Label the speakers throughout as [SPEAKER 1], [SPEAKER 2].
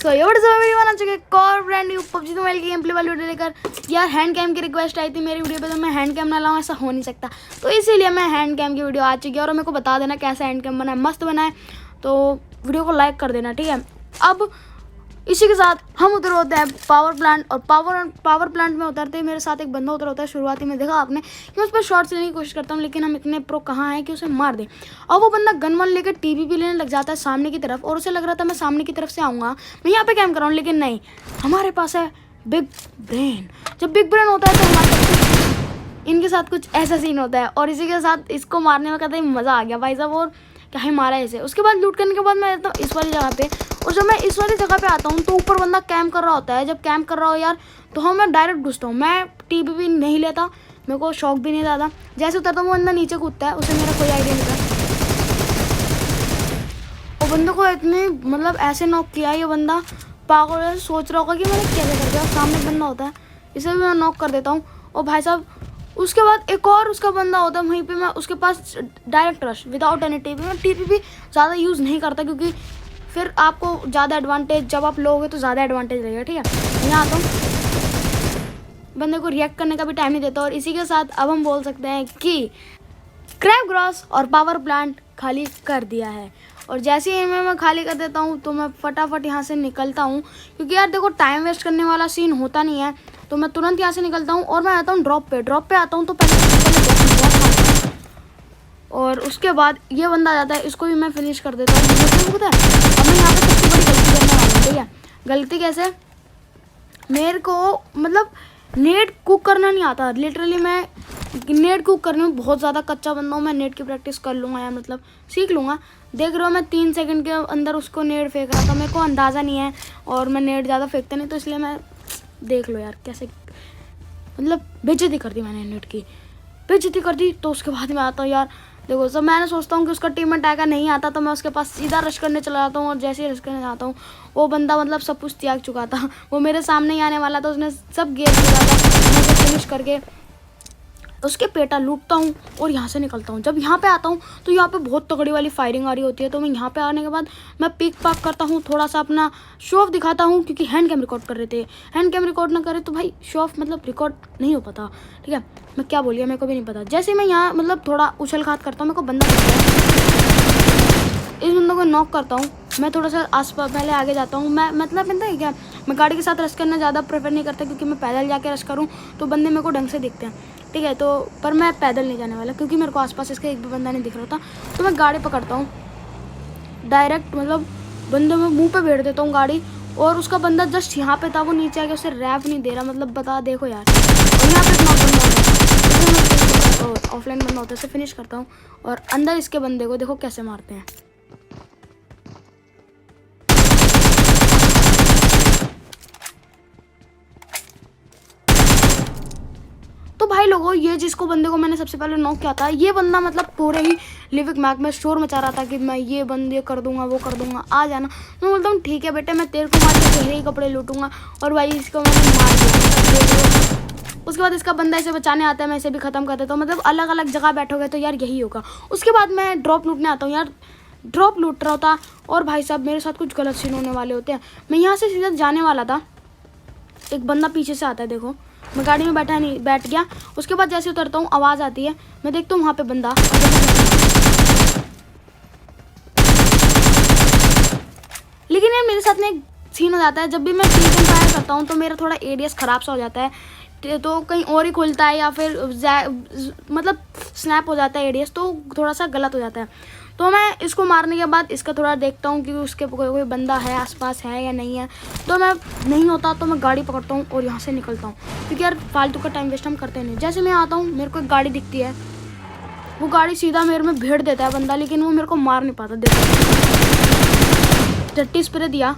[SPEAKER 1] सो ये वीडियो बना चुके एक और ब्रांड न्यू पबजी मोबाइल की गेम प्ले वाली वीडियो लेकर। यार हैंड कैम की रिक्वेस्ट आई थी मेरी वीडियो पे, तो मैं हैंड कैम ना लाऊं ऐसा हो नहीं सकता, तो इसीलिए मैं हैंड कैम की वीडियो आ चुकी है। और मेरे को बता देना कैसा हैंड कैम बना है, मस्त बना है तो वीडियो को लाइक कर देना, ठीक है। अब इसी के साथ हम उधर होते हैं पावर प्लांट, और पावर प्लांट में उतरते ही मेरे साथ एक बंदा उतर होता है। शुरुआती में देखा आपने कि मैं उस पर शॉर्ट्स लेने की कोशिश करता हूँ, लेकिन हम इतने प्रो कहाँ हैं कि उसे मार दें। और वो बंदा गन वन लेकर टीवी लेने लग जाता है सामने की तरफ, और उसे लग रहा था मैं सामने की तरफ से आऊँगा, मैं यहाँ पे कैम कर रहा हूँ, लेकिन नहीं, हमारे पास है बिग ब्रेन। जब बिग ब्रेन होता है तो हमारे इनके साथ कुछ ऐसा सीन होता है, और इसी के साथ इसको मारने में कहते हैं मज़ा आ गया भाई साहब, और क्या ही मारा इसे। उसके बाद लूट करने के बाद मैं आता हूँ इस वाली जगह पे, और जब मैं इस वाली जगह पे आता हूँ तो ऊपर बंदा कैंप कर रहा होता है। जब कैंप कर रहा हो यार तो हाँ मैं डायरेक्ट घुसता हूँ, मैं टीवी भी नहीं लेता, मेरे को शौक भी नहीं ज़्यादा। जैसे उतरता हूँ वो बंदा नीचे कूदता है, उसे मेरा कोई आइडिया नहीं था। वो बंदे को इतने मतलब ऐसे नॉक किया, ये बंदा पागल है, सोच रहा होगा कि मैंने कैसे कर दिया। सामने बंदा होता है, इसे भी मैं नॉक कर देता हूँ। और भाई साहब उसके बाद एक और उसका बंदा होता है, वहीं पे मैं उसके पास direct rush without any TP. मैं टीपी भी ज़्यादा यूज़ नहीं करता, क्योंकि फिर आपको ज़्यादा एडवांटेज, जब आप लोगे तो ज़्यादा एडवांटेज रहेगा, ठीक है। यहाँ आता हूँ, बंदे को रिएक्ट करने का भी टाइम नहीं देता। और इसी के साथ अब हम बोल सकते हैं कि क्रैब ग्रॉस और पावर प्लांट खाली कर दिया है। और जैसे ही मैं खाली कर देता हूँ तो मैं फटाफट यहाँ से निकलता हूँ, क्योंकि यार देखो टाइम वेस्ट करने वाला सीन होता नहीं है, तो मैं तुरंत यहाँ से निकलता हूँ। और मैं आता हूँ ड्रॉप पे आता हूँ तो पहले और उसके बाद ये बंदा आ जाता है, इसको भी मैं फिनिश कर देता हूँ। पता है अब मैं यहाँ पे सबसे बड़ी गलती करने वाला हूँ, ठीक है। गलती कैसे, मेरे को मतलब नेट कुक करना नहीं आता। लिटरली मैं नेट कुक करने में बहुत ज़्यादा कच्चा बंदा हूँ। मैं नेट की प्रैक्टिस कर लूँगा या मतलब सीख लूँगा। देख रहे हो मैं 3 सेकंड के अंदर उसको नेट फेंक रहा था, मेरे को अंदाज़ा नहीं है, और मैं नेट ज़्यादा फेंकता नहीं, तो इसलिए मैं देख लो यार कैसे मतलब बेइज्जती कर दी मैंने, नेट की बेइज्जती कर दी। तो उसके बाद मैं आता हूँ यार, देखो सब मैंने सोचता हूँ कि उसका टीममेट आएगा, नहीं आता तो मैं उसके पास सीधा रश करने चला जाता हूँ। और जैसे ही रश करने जाता हूँ वो बंदा मतलब सब कुछ त्याग चुका था, वो मेरे सामने ही आने वाला था, उसने सब गेम चुका था। मैं उसे फिनिश करके उसके पेटा लूटता हूँ और यहाँ से निकलता हूँ। जब यहाँ पे आता हूँ तो यहाँ पे बहुत तगड़ी वाली फायरिंग आ रही होती है, तो मैं यहाँ पे आने के बाद मैं पिक पाक करता हूँ, थोड़ा सा अपना शो ऑफ दिखाता हूँ, क्योंकि हैंड कैम रिकॉर्ड कर रहे थे। हैंड कैम रिकॉर्ड ना करे तो भाई शो ऑफ मतलब रिकॉर्ड नहीं हो पाता, ठीक है। मैं क्या बोलिए मेरे को भी नहीं पता। जैसे मैं यहाँ मतलब थोड़ा उछल खात करता हूँ, मेरे को बंदा दिखता है, इस बंदे को नॉक करता हूँ। मैं थोड़ा सा आसपास पहले आगे जाता हूँ। मैं मतलब पता है क्या, मैं गाड़ी के साथ रश करना ज़्यादा प्रेफर नहीं करता, क्योंकि मैं पैदल जाके रश करूँ तो बंदे मेरे को ढंग से दिखते हैं, ठीक है। तो पर मैं पैदल नहीं जाने वाला, क्योंकि मेरे को आसपास इसका एक भी बंदा नहीं दिख रहा था। तो मैं गाड़ी पकड़ता हूँ डायरेक्ट, मतलब बंदे में मुँह पे भेड़ देता हूँ गाड़ी। और उसका बंदा जस्ट यहाँ पे था, वो नीचे आके उसे रैप नहीं दे रहा, मतलब बता देखो यार। और यहाँ पे एक नॉक बंदा होता है, ऑफलाइन बंदा होता है, उसे फिनिश करता हूँ। और अंदर इसके बंदे को देखो कैसे मारते हैं। तो भाई लोगों, ये जिसको बंदे को मैंने सबसे पहले नॉक किया था, ये बंदा मतलब पूरे ही लिविक मैक में शोर मचा रहा था कि मैं ये बंदे कर दूंगा, वो कर दूंगा, आ जाना। मैं बोलता हूँ ठीक है बेटे, मैं तेरे को मार के तेरे ही कपड़े लूटूंगा। और भाई इसको मैंने मार दिया। उसके बाद इसका बंदा इसे बचाने आता है, मैं इसे भी ख़त्म कर देता हूँ। मतलब अलग अलग जगह बैठोगे तो यार यही होगा। उसके बाद मैं ड्रॉप लूटने आता हूँ यार, ड्रॉप लूट रहा होता, और भाई साहब मेरे साथ कुछ गलत सीन होने वाले होते हैं। मैं यहाँ से सीधा जाने वाला था, एक बंदा पीछे से आता है, देखो मैं गाड़ी में बैठ गया। उसके बाद जैसे उतरता हूँ आवाज़ आती है, मैं देखता हूँ वहाँ पे बंदा। लेकिन यार मेरे साथ में एक सीन हो जाता है, जब भी मैं फ्री फायर करता हूँ तो मेरा थोड़ा एडीएस ख़राब सा हो जाता है, तो कहीं और ही खुलता है, या फिर मतलब स्नैप हो जाता है एडीएस, तो थोड़ा सा गलत हो जाता है। तो मैं इसको मारने के बाद इसका थोड़ा देखता हूँ कि उसके कोई बंदा है आसपास है या नहीं है। तो मैं नहीं होता तो मैं गाड़ी पकड़ता हूँ और यहाँ से निकलता हूँ, क्योंकि यार फालतू का टाइम वेस्ट हम करते नहीं। जैसे मैं आता हूँ मेरे को एक गाड़ी दिखती है, वो गाड़ी सीधा मेरे में भेड़ देता है बंदा, लेकिन वो मेरे को मार नहीं पाता। देखो 30 स्प्रे दिया,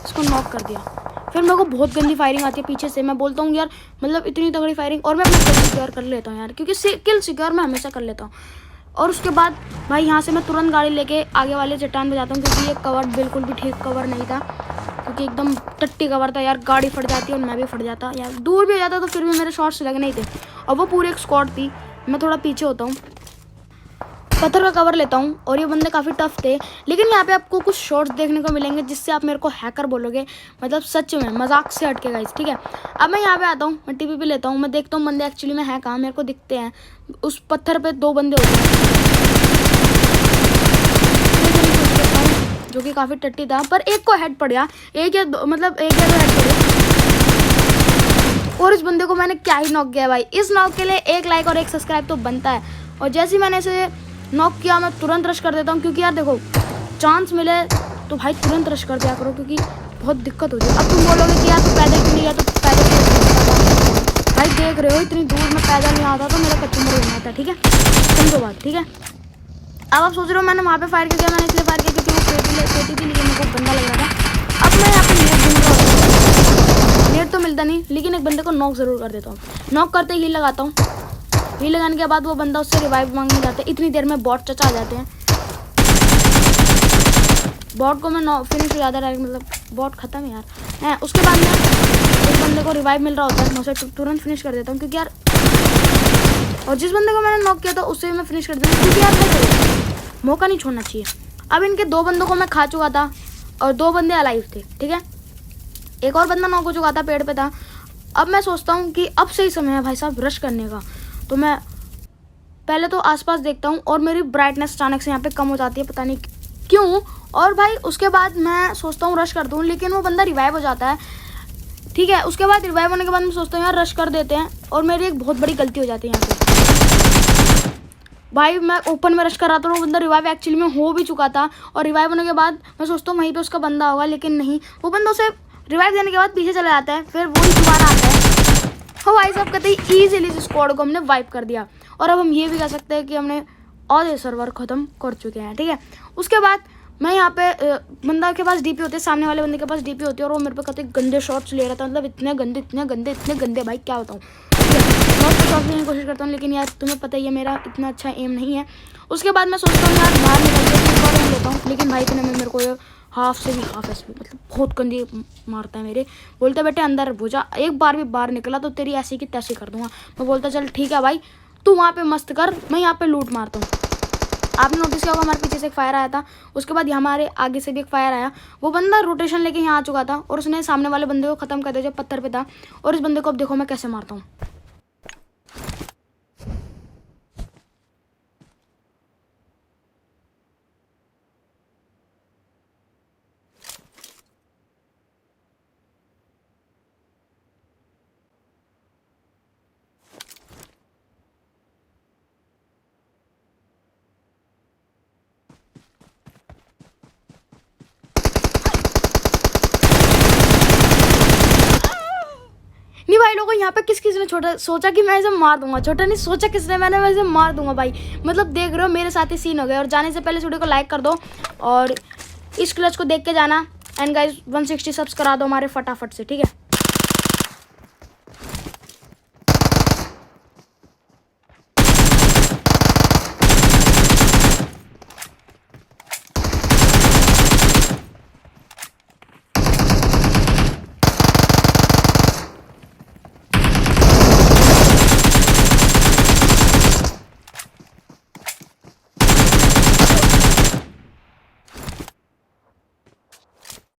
[SPEAKER 1] इसको नॉक कर दिया। फिर मेरे को बहुत गंदी फायरिंग आती है पीछे से। मैं बोलता हूँ यार मतलब इतनी तगड़ी फायरिंग, और मैं अपना किल सिक्योर कर लेता हूँ यार, क्योंकि किल सिक्योर मैं हमेशा कर लेता हूँ। और उसके बाद भाई यहाँ से मैं तुरंत गाड़ी लेके आगे वाले चट्टान पे जाता हूँ, क्योंकि ये कवर बिल्कुल भी ठीक कवर नहीं था, क्योंकि एकदम टट्टी कवर था यार। गाड़ी फट जाती और मैं भी फट जाता यार, दूर भी हो जाता तो फिर भी मेरे शॉट्स लगने ही थे। और वो पूरी एक स्क्वाड थी, मैं थोड़ा पीछे होता हूँ। पत्थर का कवर लेता हूँ और ये बंदे काफ़ी टफ थे, लेकिन यहाँ पे आपको कुछ शॉट्स देखने को मिलेंगे जिससे आप मेरे को हैकर बोलोगे, मतलब सच में मजाक से हट के गाइस, ठीक है। अब मैं यहाँ पे आता हूँ, मैं टीपी पे लेता हूँ, मैं देखता हूँ बंदे एक्चुअली में हैं कहाँ, मेरे को दिखते हैं उस पत्थर पे 2 बंदे होते हैं जो कि काफ़ी टट्टी था, पर एक को हेड पड़ गया, एक या दो हेड पड़े और इस बंदे को मैंने क्या ही नॉक किया भाई। इस नॉक के लिए 1 लाइक और 1 सब्सक्राइब तो बनता है। और जैसे ही मैंने इसे नॉक किया मैं तुरंत रश कर देता हूँ, क्योंकि यार देखो चांस मिले तो भाई तुरंत रश कर दिया करो, क्योंकि बहुत दिक्कत होती है। अब तुम बोलोगे कि यार तू पैदल क्यों नहीं गया, तो पैदल भाई देख रहे हो इतनी दूर में पैदल नहीं आता तो मेरा कचुम्बर बन जाता है, ठीक है, समझो बात, ठीक है। अब आप सोच रहे हो मैंने वहाँ पे फायर किया, मैंने इसलिए फायर किया क्योंकि वो पेटी थी, लेकिन मेरे को बंदा लग रहा था। अब मैं यहाँ पे नेट तो मिलता नहीं, लेकिन एक बंदे को नॉक ज़रूर कर देता हूँ। नॉक करते ही लगाता हूँ, हील लगाने के बाद वो बंदा उससे रिवाइव मांगने जाता है। इतनी देर में बॉट चचा आ जाते हैं, बॉट को मैं फिनिश हो जाता है डायरेक्ट, मतलब बॉट खत्म है यार है। उसके बाद में उस बंदे को रिवाइव मिल रहा होता है, मैं उसे तुरंत फिनिश कर देता हूँ, क्योंकि यार और जिस बंदे को मैंने नॉक किया था उससे मैं फिनिश कर देता हूँ, क्योंकि यार मौका नहीं छोड़ना चाहिए। अब इनके 2 बंदों को मैं खा चुका था और 2 बंदे अलाइव थे, ठीक है, एक और बंदा नॉक हो चुका था, पेड़ पे था। अब मैं सोचता हूँ कि अब सही समय है भाई साहब रश करने का, तो मैं पहले तो आसपास देखता हूँ और मेरी ब्राइटनेस अचानक से यहाँ पे कम हो जाती है, पता नहीं क्यों। और भाई उसके बाद मैं सोचता हूँ रश कर दूँ, लेकिन वो बंदा रिवाइव हो जाता है, ठीक है। उसके बाद रिवाइव होने के बाद मैं सोचता हूँ यार रश कर देते हैं, और मेरी एक बहुत बड़ी गलती हो जाती है यहाँ पे। भाई मैं ओपन में रश कर रहा था, वो बंदा रिवाइव एक्चुअली में हो भी चुका था, और रिवाइव होने के बाद मैं सोचता हूँ वहीं पे उसका बंदा होगा, लेकिन नहीं, वो बंदा उसे रिवाइव देने के बाद पीछे चला जाता है, फिर वही दोबारा आता है। हाँ भाई साहब कहते हैं ईजिली इस स्क्वाड को हमने वाइप कर दिया, और अब हम ये भी कह सकते हैं कि हमने आधे सर्वर ख़त्म कर चुके हैं, ठीक है। उसके बाद मैं यहाँ पे बंदा के पास डीपी होती है, सामने वाले बंदे के पास डीपी होती है, और वो मेरे पे कहते गंदे शॉट्स ले रहा था, मतलब इतने गंदे भाई क्या बताऊँ। बहुत शॉट्स लेने की कोशिश करता हूँ, लेकिन यार तुम्हें पता ही है मेरा इतना अच्छा एम नहीं है। उसके बाद मैं सोचता हूँ यार बाहर निकल के लेता हूँ, लेकिन भाई इतने में मेरे को हाफ से भी हाफ एसपी, मतलब बहुत गंदी मारता है मेरे। बोलते बेटे अंदर हो जा, एक बार भी बाहर निकला तो तेरी ऐसी की तैसी कर दूंगा। मैं बोलता चल ठीक है भाई तू वहाँ पे मस्त कर, मैं यहाँ पे लूट मारता हूँ। आपने नोटिस किया होगा हमारे पीछे से एक फायर आया था, उसके बाद हमारे आगे से भी एक फायर आया। वो बंदा रोटेशन लेके यहाँ आ चुका था, और उसने सामने वाले बंदे को ख़त्म कर दिया जो पत्थर पे था। और इस बंदे को अब देखो मैं कैसे मारता हूँ। नहीं भाई लोगों यहाँ पे किस ने छोटा सोचा कि मैं इसे मार दूंगा, छोटा नहीं सोचा किसने, मैंने वैसे मार दूंगा भाई। मतलब देख रहे हो मेरे साथ ही सीन हो गया। और जाने से पहले वीडियो को लाइक कर दो और इस क्लच को देख के जाना, एंड गाइस 160 सब्स करा दो हमारे फटाफट से, ठीक है।